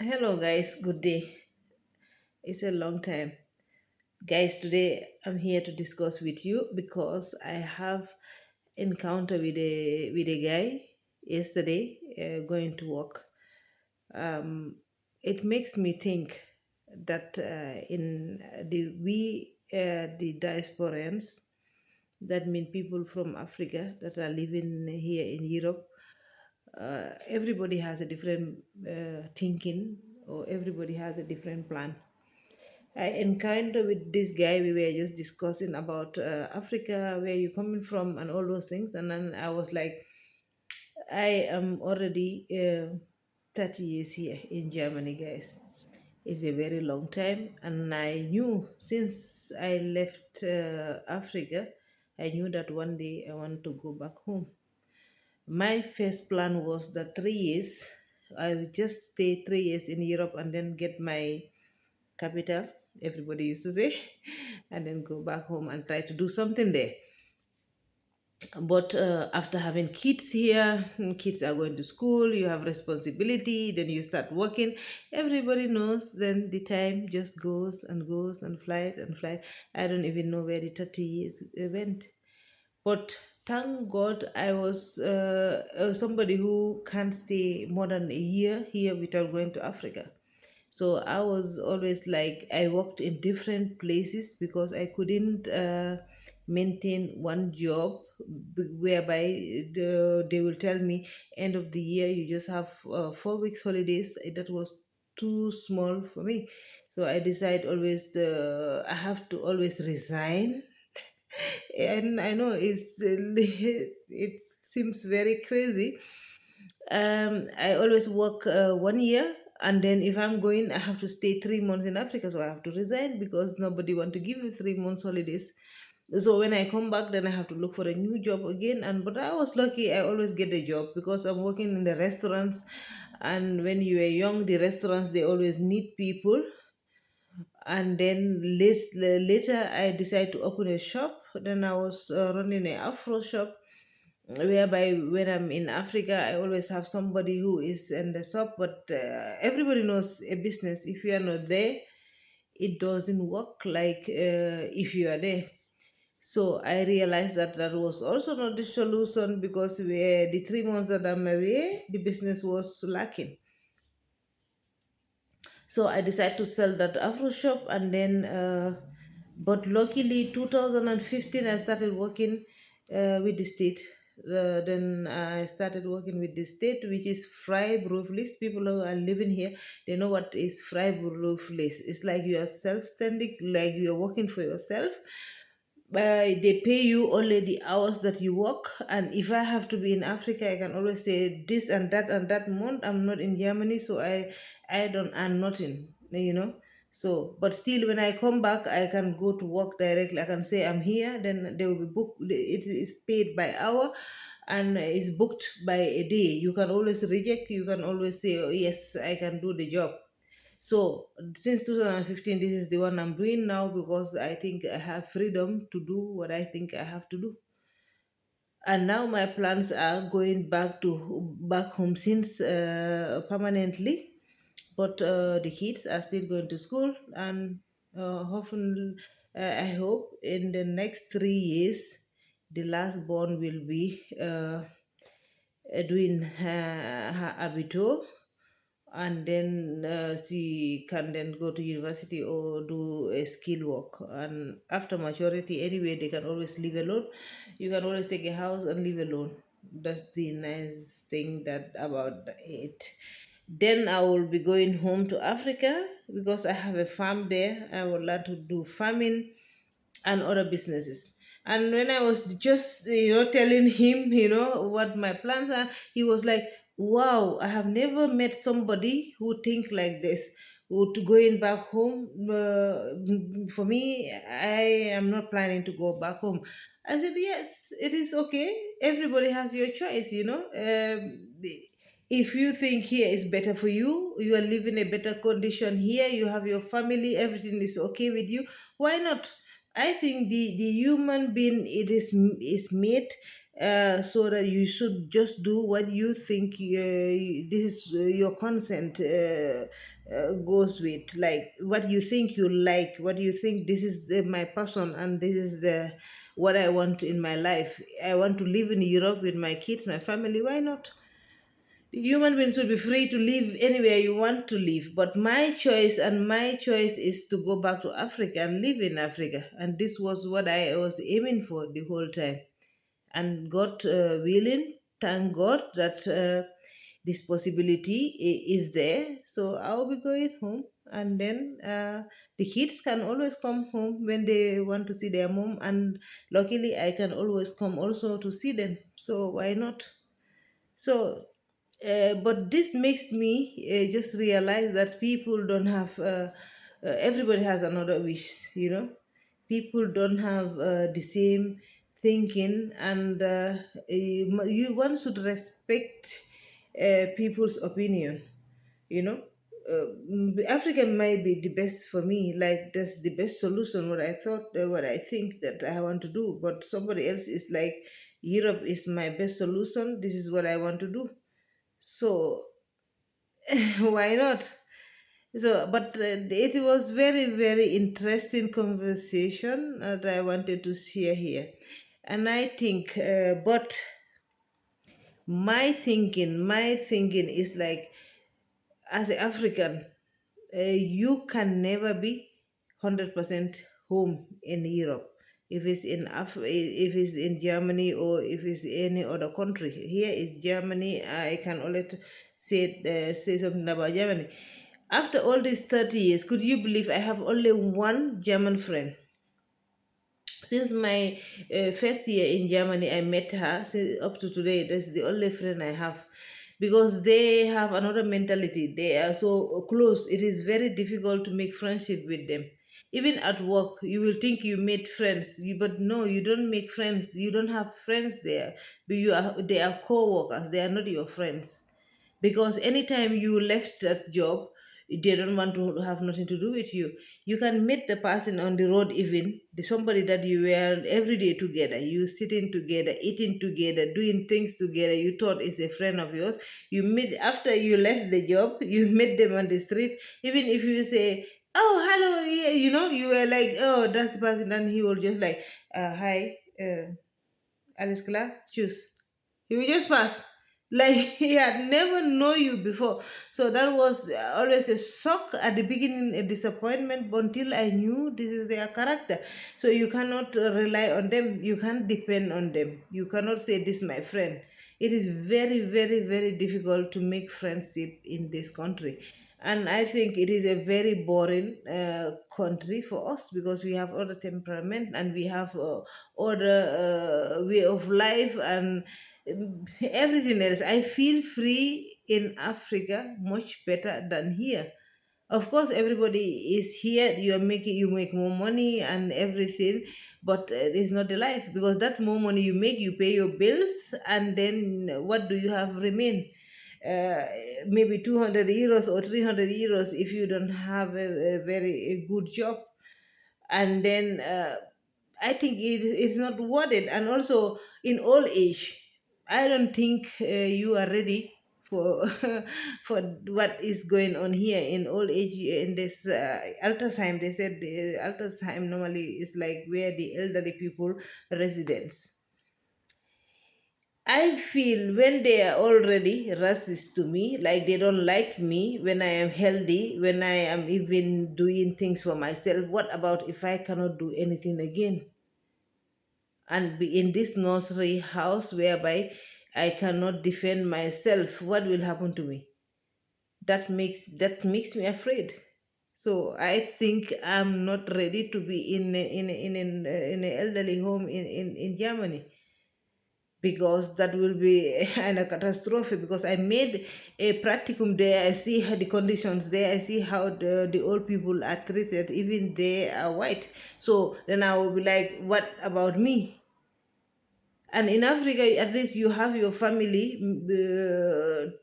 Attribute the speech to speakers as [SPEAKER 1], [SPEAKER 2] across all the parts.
[SPEAKER 1] Hello, guys. Good day. It's a long time. Guys, today I'm here to discuss with you because I have encounter with a guy yesterday going to work. It makes me think that in the diasporans, that mean people from Africa that are living here in Europe, everybody has a different thinking, or everybody has a different plan. I encountered with this guy. We were just discussing about Africa, where you coming from, and all those things. And then I was like, I am already 30 years here in Germany, guys. It's a very long time, and I knew since I left Africa, I knew that one day I want to go back home. My first plan was that 3 years, I would just stay 3 years in Europe and then get my capital, everybody used to say, and then go back home and try to do something there. But after having kids here, kids are going to school, you have responsibility, then you start working. Everybody knows then the time just goes and goes and flies and flies. I don't even know where the 30 years went. But thank God I was somebody who can't stay more than a year here without going to Africa. So I was always like, I worked in different places because I couldn't maintain one job, whereby they will tell me end of the year you just have 4 weeks holidays. That was too small for me. So I decide always I have to always resign. And I know it seems very crazy. I always work 1 year, and then if I'm going, I have to stay 3 months in Africa, so I have to resign because nobody want to give you 3 months holidays. So when I come back, then I have to look for a new job again. And but I was lucky; I always get a job because I'm working in the restaurants. And when you are young, the restaurants they always need people. And then later, I decided to open a shop. Then I was running an Afro shop, whereby when I'm in Africa, I always have somebody who is in the shop. But everybody knows a business. If you are not there, it doesn't work like if you are there. So I realized that that was also not the solution because the 3 months that I'm away, the business was lacking. So I decided to sell that Afro shop, and then, but luckily, 2015, I started working with the state. Then I started working with the state, which is Freiberuflich. People who are living here, they know what is Freiberuflich. It's like you are self-standing, like you are working for yourself. They pay you only the hours that you work. And if I have to be in Africa, I can always say this and that month I'm not in Germany, so I don't earn nothing. So but still, when I come back, I can go to work directly. I can say I'm here, then they will be booked. It is paid by hour, and is booked by a day. You can always reject, you can always say, oh, yes, I can do the job. So since 2015, this is the one I'm doing now because I think I have freedom to do what I think I have to do. And now my plans are going back home since permanently, but the kids are still going to school, and often I hope in the next 3 years the last born will be doing her abitur, and then she can then go to university or do a skill work. And after maturity, anyway, they can always live alone. You can always take a house and live alone. That's the nice thing that about it. Then I will be going home to Africa because I have a farm there. I would like to do farming and other businesses. And when I was just, telling him, what my plans are, he was like, wow, I have never met somebody who think like this. Who to going back home. For me, I am not planning to go back home. I said, yes, it is okay. Everybody has your choice. If you think here is better for you, you are living a better condition here, you have your family, everything is okay with you, why not? I think the human being, it is made so that you should just do what you think this is your consent goes with, like what you think you like, what you think this is my person, and this is the what I want in my life. I want to live in Europe with my kids, my family. Why not? Human beings should be free to live anywhere you want to live. But my choice is to go back to Africa and live in Africa. And this was what I was aiming for the whole time. And God willing, thank God that this possibility is there. So I'll be going home. And then the kids can always come home when they want to see their mom. And luckily, I can always come also to see them. So why not? So, but this makes me just realize that people don't have, everybody has another wish, you know. People don't have the same thinking, and you one should respect people's opinion, you know. Africa might be the best for me, like that's the best solution, what I thought, what I think that I want to do, but somebody else is like, Europe is my best solution, this is what I want to do. So why not? So but it was very very interesting conversation that I wanted to share here. And I think but my thinking is like, as an African, you can never be 100% home in Europe. If it's if it's in Germany, or if it's any other country. Here is Germany. I can only say something about Germany. After all these 30 years, could you believe I have only one German friend? Since my first year in Germany, I met her. Since up to today, that's the only friend I have, because they have another mentality. They are so close. It is very difficult to make friendship with them. Even at work, you will think you made friends, but no, you don't make friends. You don't have friends there. But they are co-workers. They are not your friends, because anytime you left that job, they don't want to have nothing to do with you. You can meet the person on the road, even the somebody that you were every day together, you sitting together, eating together, doing things together, you thought is a friend of yours. You meet after you left the job, you meet them on the street. Even if you say, oh hello, yeah, you were like, oh, that's the person, and he will just like, hi, alles klar, choose. He will just pass. Like he had never know you before. So that was always a shock at the beginning, a disappointment, but until I knew this is their character. So you cannot rely on them. You can't depend on them. You cannot say, this is my friend. It is very, very, very difficult to make friendship in this country. And I think it is a very boring country for us, because we have other temperament, and we have other way of life, and everything else. I feel free in Africa much better than here. Of course, everybody is here. You make more money and everything, but it's not the life, because that more money you make, you pay your bills, and then what do you have remain? Uh, Maybe 200 euros or 300 euros if you don't have a very good job. And then I think it's not worth it. And also, in old age, I don't think you are ready for for what is going on here in old age. In this Altersheim, they said the Altersheim normally is like where the elderly people residence. I feel when they are already racist to me, like they don't like me when I am healthy, when I am even doing things for myself. What about if I cannot do anything again? And be in this nursery house whereby I cannot defend myself, what will happen to me? That makes me afraid. So I think I'm not ready to be in an elderly home in Germany, because that will be a catastrophe. Because I made a practicum there, I see how the conditions there, I see how the old people are treated, even they are white. So then I will be like, what about me? And in Africa, at least you have your family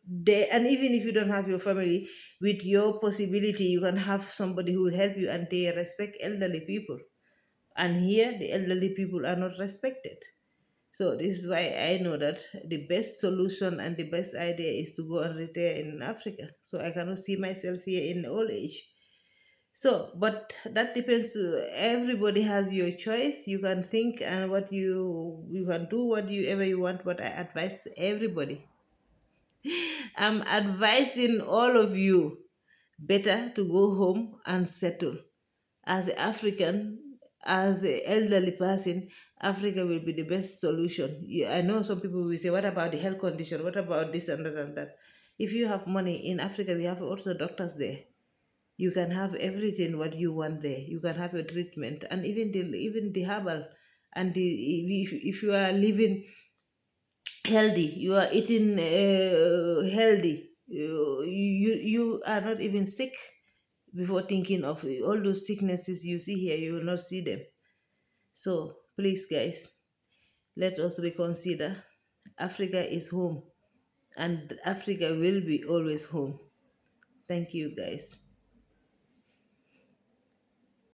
[SPEAKER 1] there. And even if you don't have your family, with your possibility, you can have somebody who will help you, and they respect elderly people. And here, the elderly people are not respected. So this is why I know that the best solution and the best idea is to go and retire in Africa. So I cannot see myself here in old age. So, but that depends. Everybody has your choice. You can think and what you can do what you ever you want. But I advise everybody. I'm advising all of you better to go home and settle. As an African, as an elderly person, Africa will be the best solution. I know some people will say, what about the health condition? What about this and that and that? If you have money in Africa, we have also doctors there. You can have everything what you want there. You can have your treatment and even the herbal and the if you are living healthy, you are eating healthy, you are not even sick before thinking of all those sicknesses you see here, you will not see them. So please guys, let us reconsider. Africa is home, and Africa will be always home. Thank you guys.